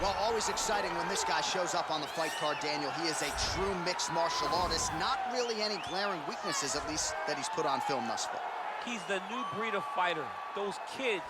Well, always exciting when this guy shows up on the fight card, Daniel. He is a true mixed martial artist. Not really any glaring weaknesses, at least, that he's put on film thus far. He's the new breed of fighter. Those kids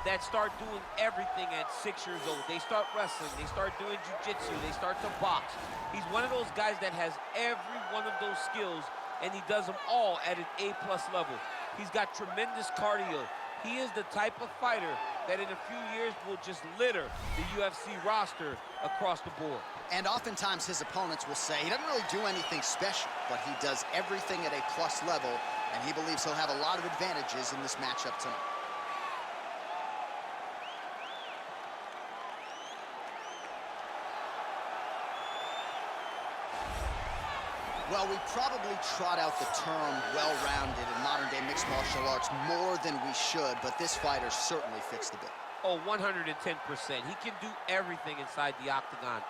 that start doing everything at 6 years old. They start wrestling, they start doing jiu-jitsu, they start to box. He's one of those guys that has every one of those skills, and he does them all at an A+ level. He's got tremendous cardio. He is the type of fighter that in a few years will just litter the UFC roster across the board. And oftentimes his opponents will say he doesn't really do anything special, but he does everything at A+ level, and he believes he'll have a lot of advantages in this matchup tonight. Well, we probably trot out the term well-rounded in modern-day mixed martial arts more than we should, but this fighter certainly fits the bill. Oh, 110%. He can do everything inside the octagon.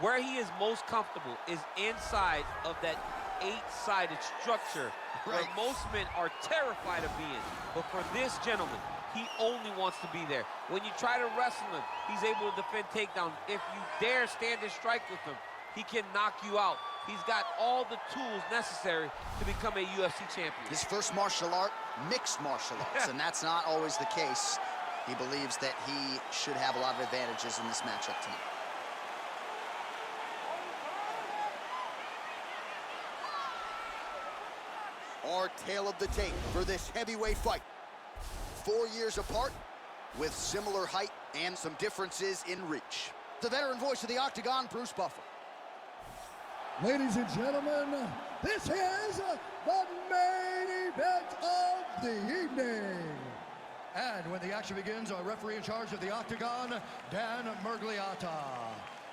Where he is most comfortable is inside of that 8-sided structure, where most men are terrified of being. But for this gentleman, he only wants to be there. When you try to wrestle him, he's able to defend takedowns. If you dare stand and strike with him, he can knock you out. He's got all the tools necessary to become a UFC champion. His first martial art, mixed martial arts, and that's not always the case. He believes that he should have a lot of advantages in this matchup tonight. Our tale of the tape for this heavyweight fight. 4 years apart, with similar height and some differences in reach. The veteran voice of the Octagon, Bruce Buffer. Ladies and gentlemen, this is the main event of the evening. And when the action begins, our referee in charge of the Octagon, Dan Murgliata.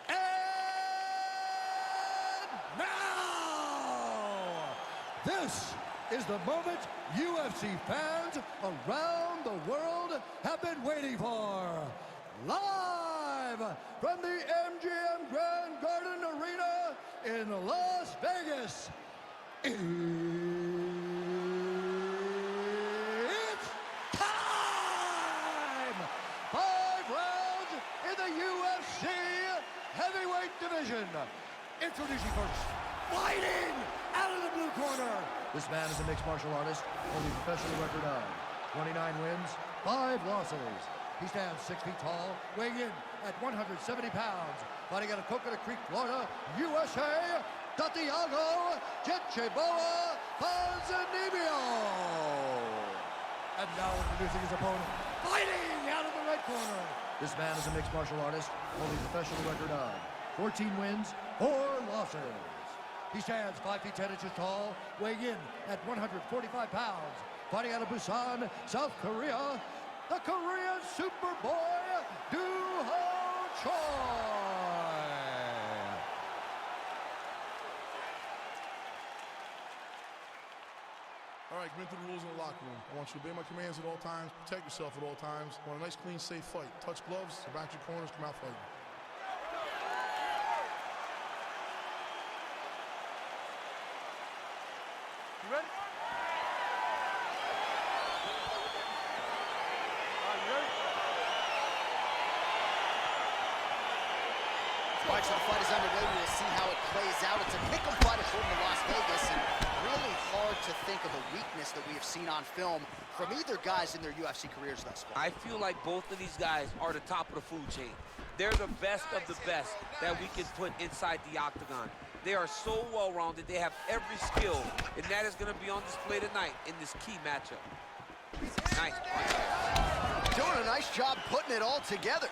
And now, this is the moment UFC fans around the world have been waiting for. Live from the MGM Grand Garden Arena in Las Vegas, it's time! 5 rounds in the UFC heavyweight division. Introducing first, fighting out of the blue corner. This man is a mixed martial artist, holding a professional record of 29 wins, 5 losses. He stands 6 feet tall, weighing in at 170 pounds. Fighting out of Coconut Creek, Florida, USA, Santiago Ponzinibbio. And now introducing his opponent, fighting out of the red corner. This man is a mixed martial artist, holding a professional record of 14 wins, 4 losses. He stands 5 feet 10 inches tall, weighing in at 145 pounds. Fighting out of Busan, South Korea, the Korean Superboy, Choi. All right, commit to the rules in the locker room. I want you to obey my commands at all times, protect yourself at all times. I want a nice, clean, safe fight. Touch gloves, back your corners, come out fighting. You ready? All right, so the fight is underway. We will see how it plays out. It's a pick'em fight according to Las Vegas, and really hard to think of a weakness that we have seen on film from either guys in their UFC careers thus far. I feel like both of these guys are the top of the food chain. They're the best of the best that we can put inside the octagon. They are so well-rounded. They have every skill, and that is going to be on display tonight in this key matchup. Nice punch. Doing a nice job putting it all together.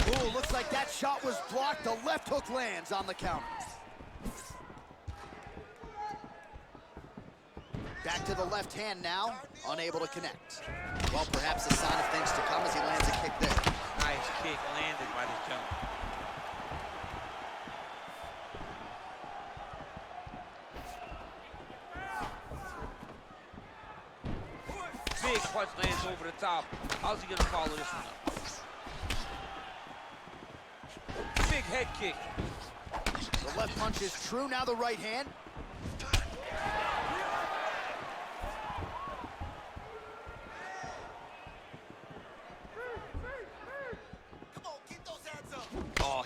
Ooh, looks like that shot was blocked. The left hook lands on the counter. Back to the left hand now, unable to connect. Well, perhaps a sign of things to come as he lands a kick there. Nice kick landed by this gentleman. Big punch lands over the top. How's he gonna follow this one up? Big head kick. The left punch is true, now the right hand.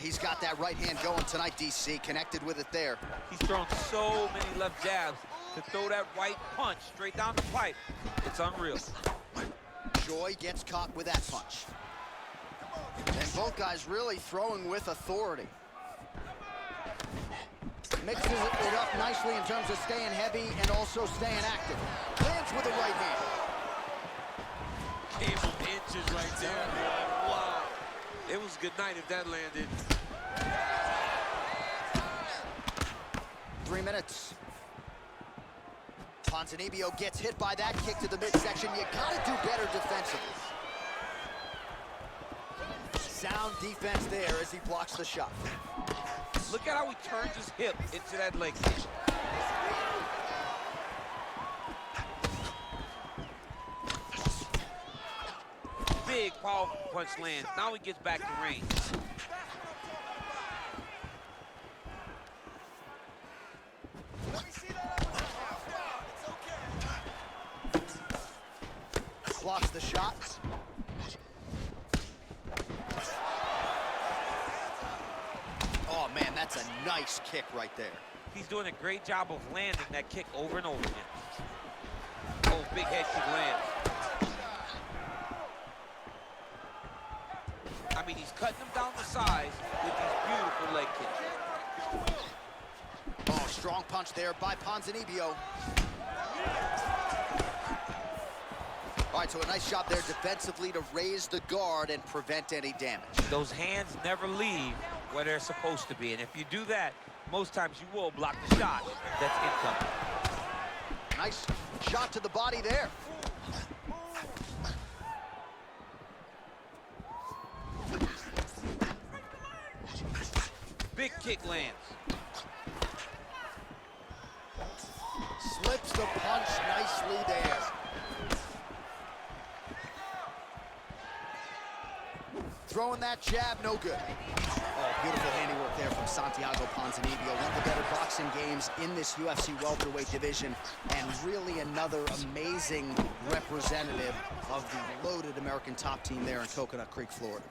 He's got that right hand going tonight, DC. Connected with it there. He's thrown so many left jabs. To throw that right punch straight down the pipe, it's unreal. Choi gets caught with that punch. And both guys really throwing with authority. Mixes it up nicely in terms of staying heavy and also staying active. Lands with the right hand. Came from inches right there. Wow. It was a good night if that landed. 3 minutes. Ponzinibbio gets hit by that kick to the midsection. You gotta do better defensively. Sound defense there as he blocks the shot. Look at how he turns his hip into that leg kick. Big, powerful punch lands. Now he gets back to range. Blocks the shot. Oh, man, that's a nice kick right there. He's doing a great job of landing that kick over and over again. Oh, big head kick lands. I mean, he's cutting him down the sides with these beautiful leg kicks. Oh, strong punch there by Ponzinibbio. All right, so a nice job there defensively to raise the guard and prevent any damage. Those hands never leave where they're supposed to be, and if you do that, most times you will block the shot that's incoming. Nice shot to the body there. Big kick lands. Slips the punch nicely there. Throwing that jab, no good. Oh, beautiful handiwork there from Santiago Ponzinibbio. One of the better boxing games in this UFC welterweight division, and really another amazing representative of the loaded American top team there in Coconut Creek, Florida.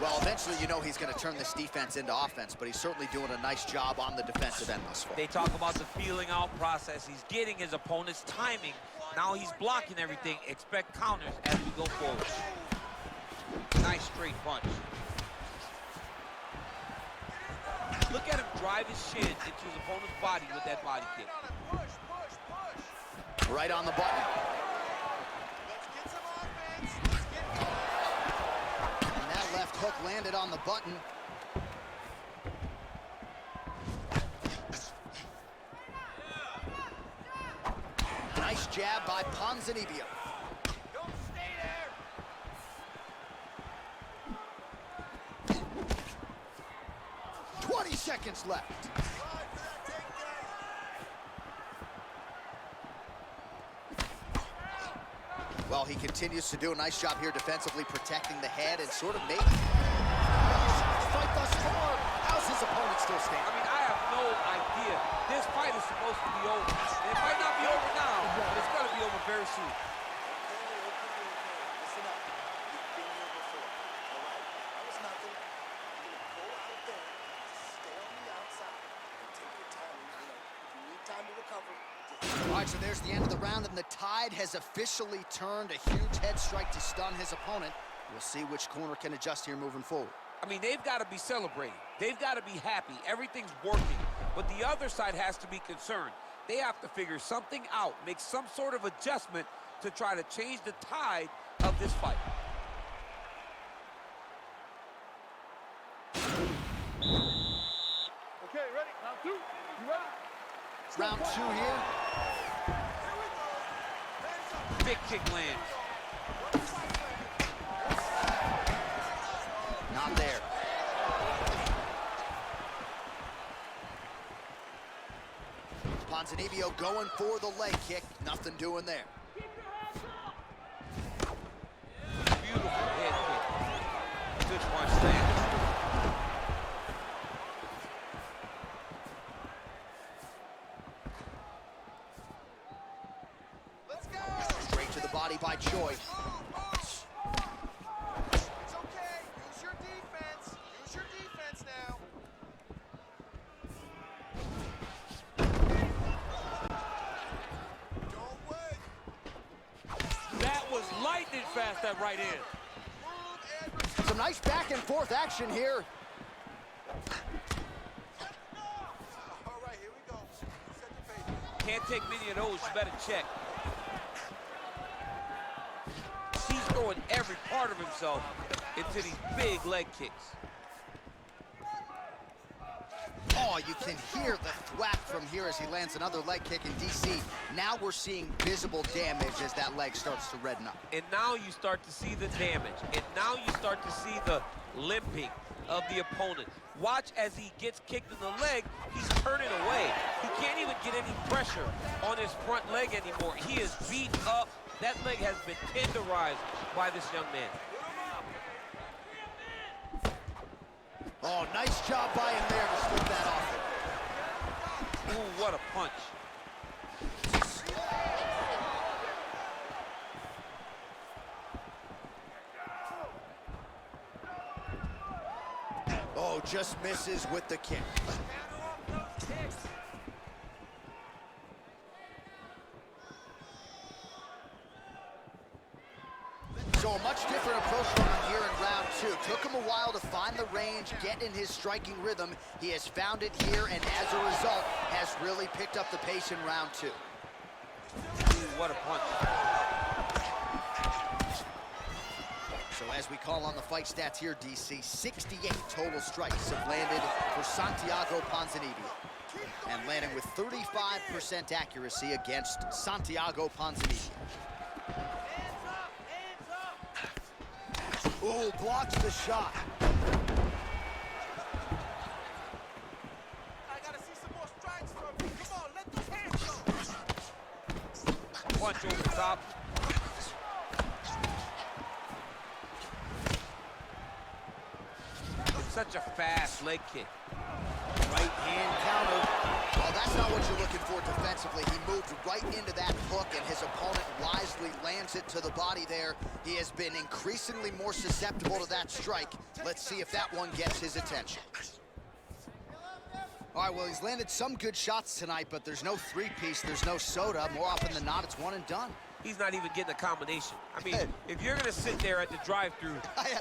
Well, eventually, you know he's going to turn this defense into offense, but he's certainly doing a nice job on the defensive end thus far. They talk about the feeling out process. He's getting his opponent's timing. Now he's blocking everything. Expect counters as we go forward. Nice straight punch. Look at him drive his shin into his opponent's body with that body kick. Right on the button. And that left hook landed on the button. Nice jab by Ponzinibbio. 20 seconds left. Well, he continues to do a nice job here defensively, protecting the head and sort of making fight thus far. How's his opponent still standing? I mean, I have no idea. This fight is supposed to be over. It might not be over now, but it's going to be over very soon. Listen up. You've been here before. All right? That was nothing. You're going to go out there, stay on the outside, and take your time. If you need time to recover, All right, so there's the end of the round, and the tide has officially turned. A huge head strike to stun his opponent. We'll see which corner can adjust here moving forward. I mean, they've got to be celebrating. They've got to be happy. Everything's working. But the other side has to be concerned. They have to figure something out, make some sort of adjustment to try to change the tide of this fight. Okay, ready? Round two. You ready? Round two here. Big kick lands. Not there. Ponzinibbio going for the leg kick. Nothing doing there. Beautiful head kick. Good punch there. let's go! Straight to the body by Choi. It's okay. Use your defense. lightning fast, that right hand. Some nice back and forth action here. All right, here we go. Set the pace. Can't take many of those, you better check. He's throwing every part of himself into these big leg kicks. Oh, you can hear the thwack from here as he lands another leg kick in DC. Now we're seeing visible damage as that leg starts to redden up. And now you start to see the damage. And now you start to see the limping of the opponent. Watch as he gets kicked in the leg, he's turning away. He can't even get any pressure on his front leg anymore. He is beat up. That leg has been tenderized by this young man. Oh, nice job by him there to slip that off him. Ooh, what a punch. Oh, just misses with the kick. So a much different approach from him here in round two. Took him a while to find the range, get in his striking rhythm. He has found it here, and as a result, has really picked up the pace in round two. Ooh, what a punch. So as we call on the fight stats here, DC, 68 total strikes have landed for Santiago Ponzinibbio. And landing with 35% accuracy against Santiago Ponzinibbio. Ooh, blocks the shot. I gotta see some more strikes from you. Come on, let those hands go. Punch over the top. Such a fast leg kick. Right hand counter. Well, that's not what you're looking for defensively. He moved right into that hook, and his opponent wisely lands it to the body there. He has been increasingly more susceptible to that strike. Let's see if that one gets his attention. All right, well, he's landed some good shots tonight, but there's no three-piece, there's no soda. More often than not, it's one and done. He's not even getting a combination. I mean, if you're gonna sit there at the drive-thru,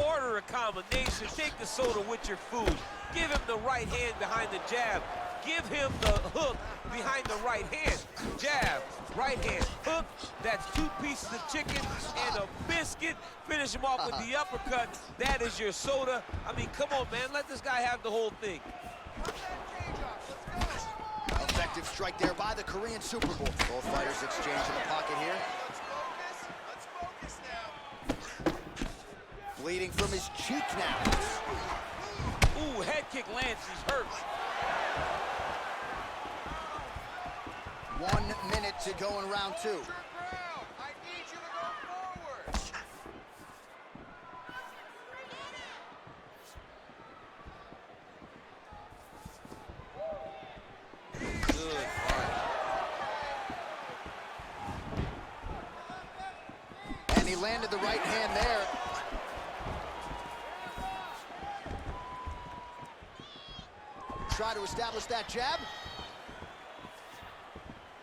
order a combination, take the soda with your food, give him the right hand behind the jab, give him the hook behind the right hand. Jab, right hand, hook, that's 2 pieces of chicken and a biscuit. Finish him off with the uppercut. That is your soda. I mean, come on, man, let this guy have the whole thing. Effective strike there by the Korean Super Bowl. Both fighters exchange in the pocket here. Let's focus now. Bleeding from his cheek now. Ooh, head kick lands, he's hurt. 1 minute to go in round two. I need you to go forward. Good fight. And he landed the right hand there. Try to establish that jab.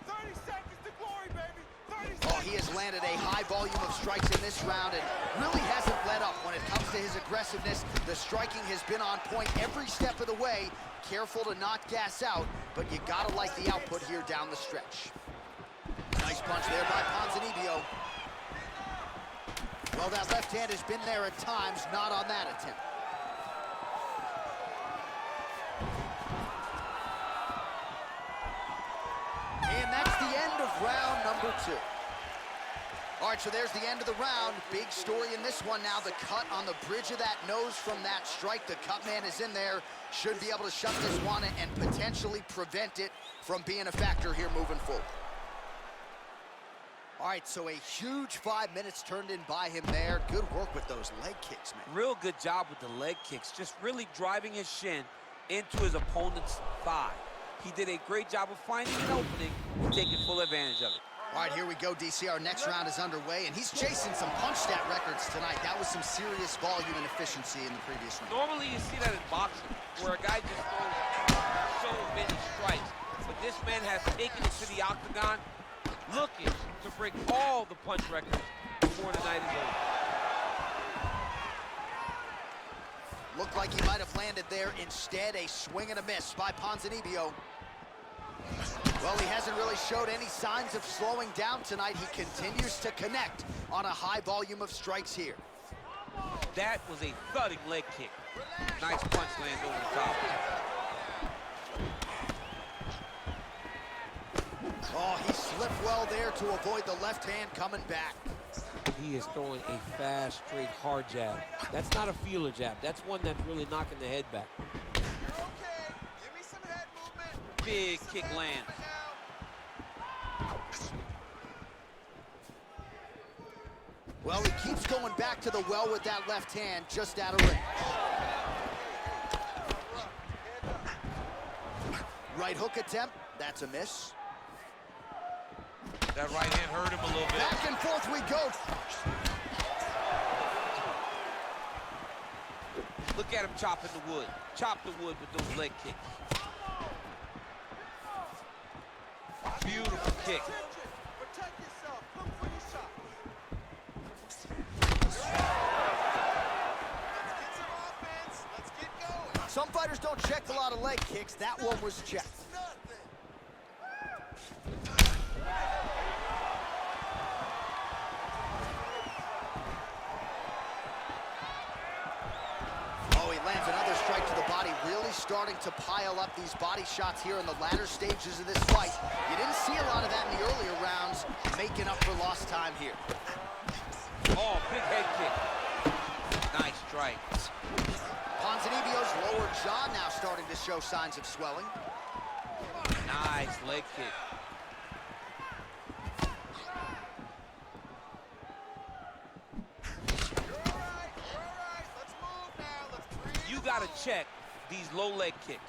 30 seconds to glory, baby. 30 Oh, he has landed a high volume of strikes in this round and really hasn't let up when it comes to his aggressiveness. The striking has been on point every step of the way. Careful to not gas out, but you gotta like the output here down the stretch. Nice punch there by Ponzinibbio. Well, that left hand has been there at times, not on that attempt. And that's the end of round number two. All right, so there's the end of the round. Big story in this one now. The cut on the bridge of that nose from that strike. The cut man is in there. Should be able to shut this one and potentially prevent it from being a factor here moving forward. All right, so a huge 5 minutes turned in by him there. Good work with those leg kicks, man. Real good job with the leg kicks, just really driving his shin into his opponent's thigh. He did a great job of finding an opening and taking full advantage of it. All right, here we go, DC. Our next round is underway, and he's chasing some punch stat records tonight. That was some serious volume and efficiency in the previous round. Normally you see that in boxing, where a guy just throws so many strikes. But this man has taken it to the octagon, looking to break all the punch records before the night is over. Looked like he might have landed there. Instead, a swing and a miss by Ponzinibbio. Well, he hasn't really showed any signs of slowing down tonight. He continues to connect on a high volume of strikes here. That was a thudding leg kick. Nice punch lands over the top. Oh, he slipped well there to avoid the left hand coming back. He is throwing a fast, straight, hard jab. That's not a feeler jab. That's one that's really knocking the head back. You're okay. Give me some head movement. Big kick lands. Well, he keeps going back to the well with that left hand, just out of range. Right hook attempt, that's a miss. That right hand hurt him a little bit. Back and forth we go. Look at him chopping the wood. Chop the wood with those leg kicks. Beautiful kick. Protect yourself. Look for your shot. Let's get some offense. Let's get going. Some fighters don't check a lot of leg kicks. That one was checked. Nothing. Oh, he lands another strike to the body, really starting to pile up these body shots here in the latter stages of this fight. You didn't see a lot of that in the earlier rounds, making up for lost time here. Oh, big head kick. Nice strike. Ponzinibbio's lower jaw now starting to show signs of swelling. Nice leg kick. You gotta check these low leg kicks.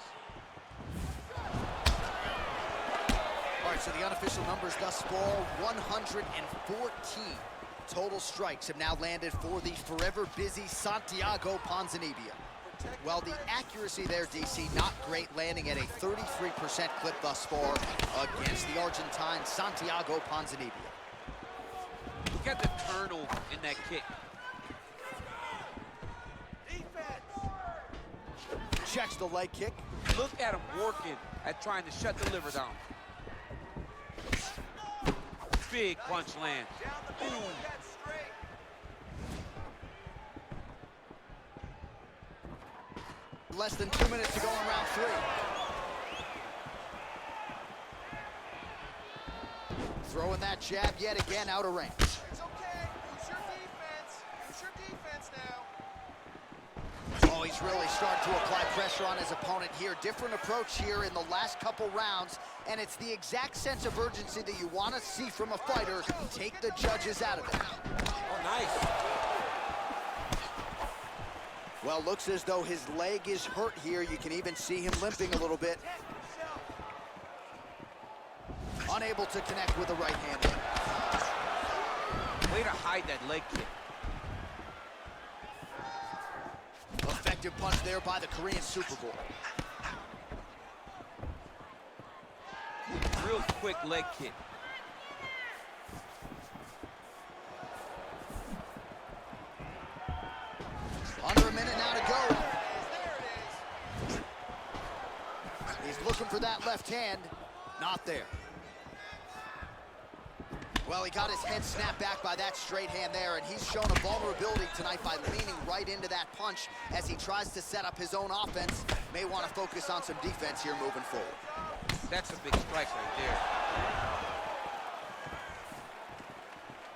All right, so the unofficial numbers thus far, 114 total strikes have now landed for the forever busy Santiago Ponzinibbio. Well, the accuracy there, DC, not great, landing at a 33% clip thus far against the Argentine Santiago Ponzinibbio. Look at the turnover in that kick. Checks the leg kick. Look at him working at trying to shut the liver down. Big punch lands. Boom. Less than 2 minutes to go in round 3. Throwing that jab yet again out of range. It's okay. Use your defense. Use your defense now. Oh, he's really starting to apply pressure on his opponent here. Different approach here in the last couple rounds, and it's the exact sense of urgency that you want to see from a fighter. Take the judges out of it. Oh, nice. Well, looks as though his leg is hurt here. You can even see him limping a little bit. Unable to connect with the right hand. Way to hide that leg kick. Effective punch there by the Korean Super Bowl. Real quick leg kick. Under a minute now to go. He's looking for that left hand. Not there. Well, he got his head snapped back by that straight hand there, and he's shown a vulnerability tonight by leaning right into that punch as he tries to set up his own offense. May want to focus on some defense here moving forward. That's a big strike right there.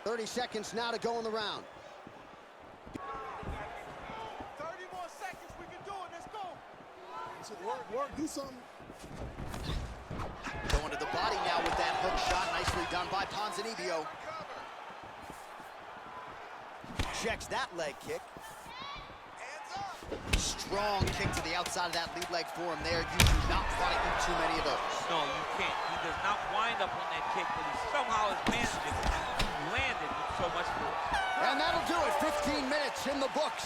30 seconds now to go in the round. 30 more seconds. We can do it. Let's go. Work, do something. Going to the body now with that hook shot. Nicely done by Ponzinibbio. Checks that leg kick. Hands up. Strong kick to the outside of that lead leg for him there. You do not want to eat too many of those. No, you can't. He does not wind up on that kick, but he somehow has managed it. He landed with so much force. And that'll do it. 15 minutes in the books.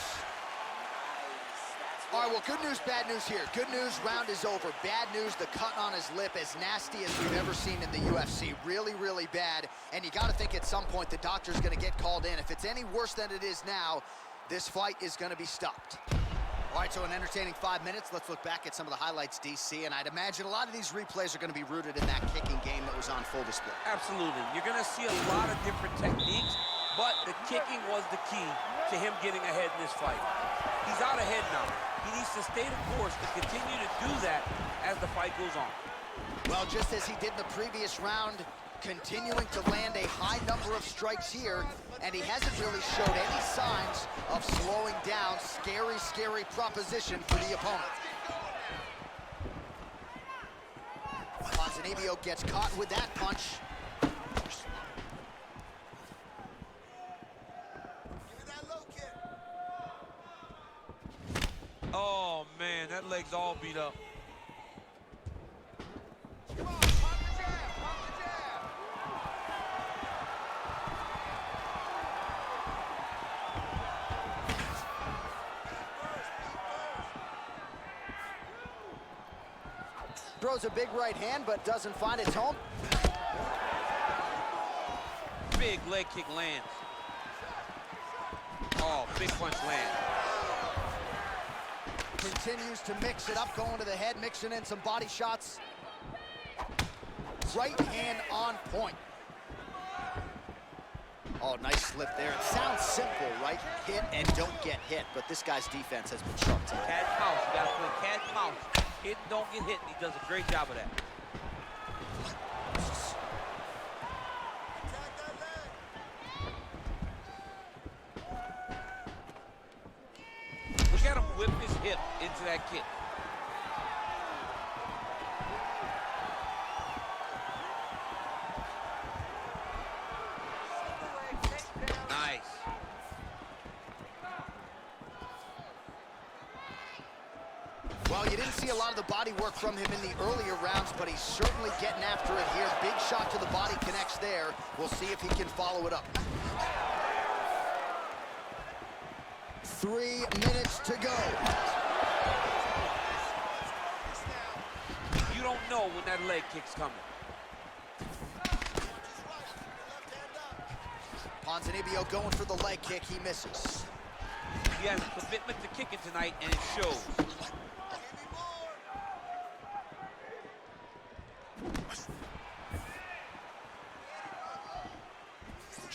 Nice. That's All right, well, good news, bad news here. Good news, round is over. Bad news, the cut on his lip, as nasty as we've ever seen in the UFC. Really, really bad. And you got to think at some point the doctor's going to get called in. If it's any worse than it is now, this fight is going to be stopped. All right, so an entertaining 5 minutes. Let's look back at some of the highlights, DC. And I'd imagine a lot of these replays are going to be rooted in that kicking game that was on full display. Absolutely. You're going to see a lot of different techniques, but the kicking was the key to him getting ahead in this fight. He's out ahead now. He needs to stay the course to continue to do that as the fight goes on. Well, just as he did in the previous round, continuing to land a high number of strikes here, and he hasn't really showed any signs of slowing down. Scary, scary proposition for the opponent. Ponzinibbio gets caught with that punch. Oh, man, that leg's all beat up. Come on, pop the jab, pop the jab. Throws a big right hand, but doesn't find its home. Big leg kick lands. Oh, big punch lands. Continues to mix it up, going to the head, mixing in some body shots. Right hand on point. Oh, nice slip there. It sounds simple, right? Hit and don't get hit, but this guy's defense has been sharp tonight. Cat and mouse. You got to play cat and mouse. Hit and don't get hit, and he does a great job of that. Attack that leg. Look at him whip his hip into that kick. Nice. Well, you didn't see a lot of the body work from him in the earlier rounds, but he's certainly getting after it here. Big shot to the body connects there. We'll see if he can follow it up. 3 minutes to go. You don't know when that leg kick's coming. Ponzinibbio going for the leg kick. He misses. He has a commitment to kicking tonight, and it shows.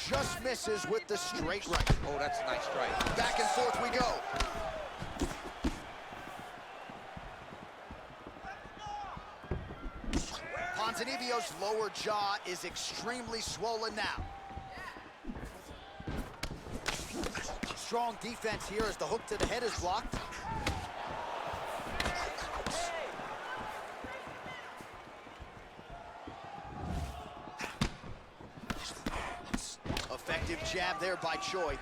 Just misses with the straight right. Oh, that's a nice strike. Back and forth we go. Ponzinibbio's lower jaw is extremely swollen now. Strong defense here as the hook to the head is blocked. Effective jab there by Choi.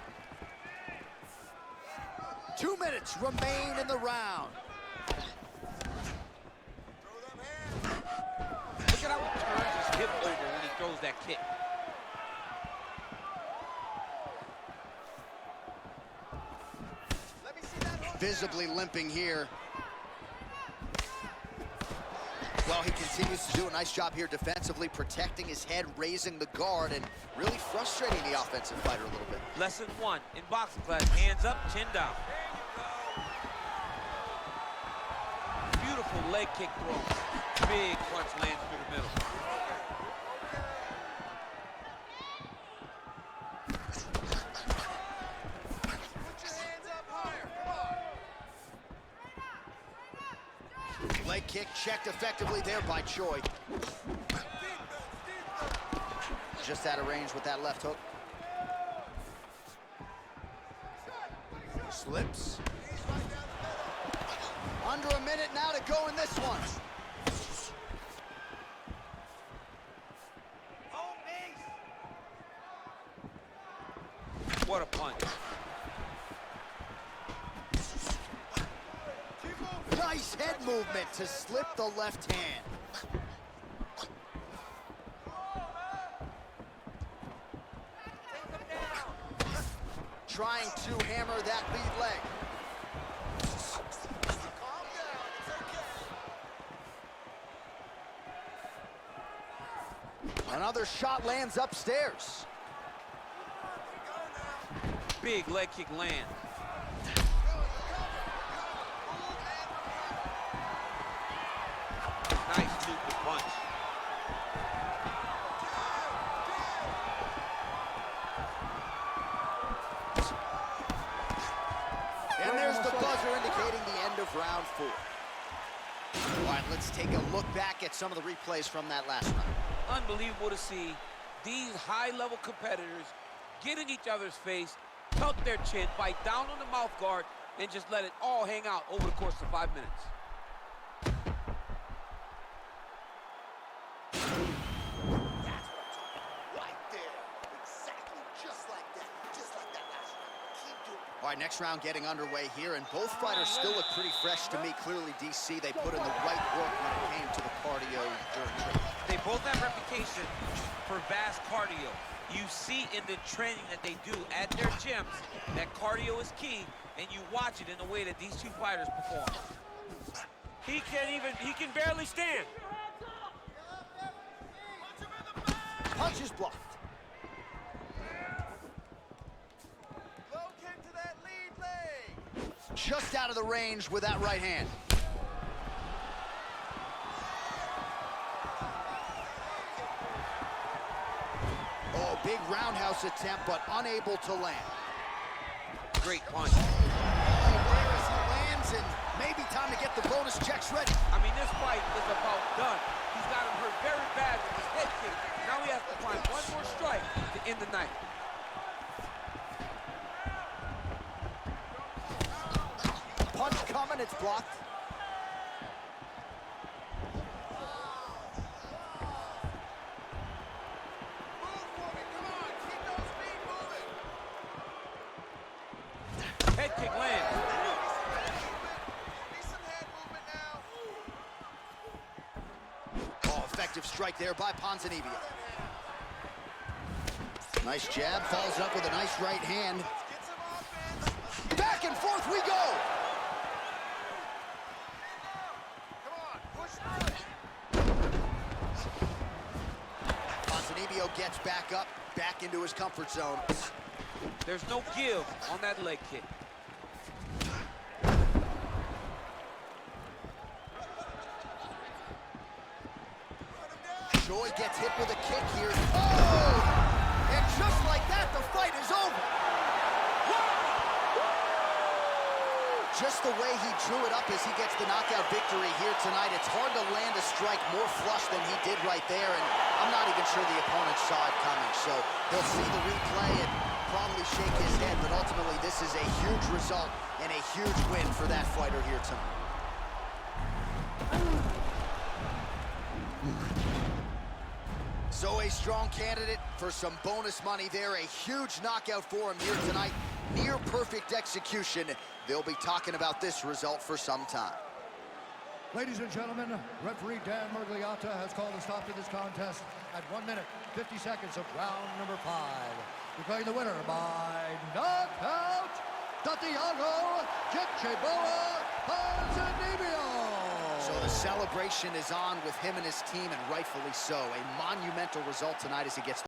2 minutes remain in the round. Look at how he turns his hip over when he throws that kick. Visibly limping here. Well, he continues to do a nice job here defensively, protecting his head, raising the guard, and really frustrating the offensive fighter a little bit. Lesson 1 in boxing class, hands up, chin down. Beautiful leg kick throw. Big punch lands through the middle. Leg kick checked effectively there by Choi. Just out of range with that left hook. Slips. Under a minute now to go in this one. What a punch. Nice head movement to slip the left hand. Trying to hammer that lead leg. Another shot lands upstairs. Big leg kick land. Nice loop to punch. And there's the buzzer indicating the end of round 4. All right, let's take a look back at some of the replays from that last round. Unbelievable to see these high-level competitors get in each other's face, tuck their chin, bite down on the mouth guard, and just let it all hang out over the course of 5 minutes. That's what I'm talking about. Right there. Exactly. Just like that. Just like that last round. Keep doing it. All right, next round getting underway here, and both fighters still look pretty fresh to me. Clearly, DC, they put in the right work when it came to the cardio during training. They both have reputation for vast cardio. You see in the training that they do at their gyms that cardio is key, and you watch it in the way that these two fighters perform. He can barely stand. Punch is blocked. Low kick to that lead leg. Just out of the range with that right hand. Oh, big roundhouse attempt, but unable to land. Great punch. Oh, there as he lands, and maybe time to get the bonus checks ready. I mean, this fight is about done. He's got him hurt very bad with his head kick. Now he has to find one more strike to end the night. Punch coming, it's blocked. Head kick lands. Oh, effective strike there by Ponzinibbio. Nice jab, follows up with a nice right hand. Back and forth we go! Ponzinibbio gets back up, back into his comfort zone. There's no give on that leg kick. Choi gets hit with a kick here. Oh! And just like that, the fight is over. Just the way he drew it up as he gets the knockout victory here tonight. It's hard to land a strike more flush than he did right there, and I'm not even sure the opponent saw it coming. So he'll see the replay and probably shake his head, but ultimately this is a huge result and a huge win for that fighter here tonight. So a strong candidate for some bonus money there. A huge knockout for him here tonight. Near perfect execution. They'll be talking about this result for some time. Ladies and gentlemen, referee Dan Murgliata has called a stop to this contest at 1 minute, 50 seconds of round number 5. Declaring the winner by knockout, Santiago Ponzinibbio. So the celebration is on with him and his team, and rightfully so. A monumental result tonight as he gets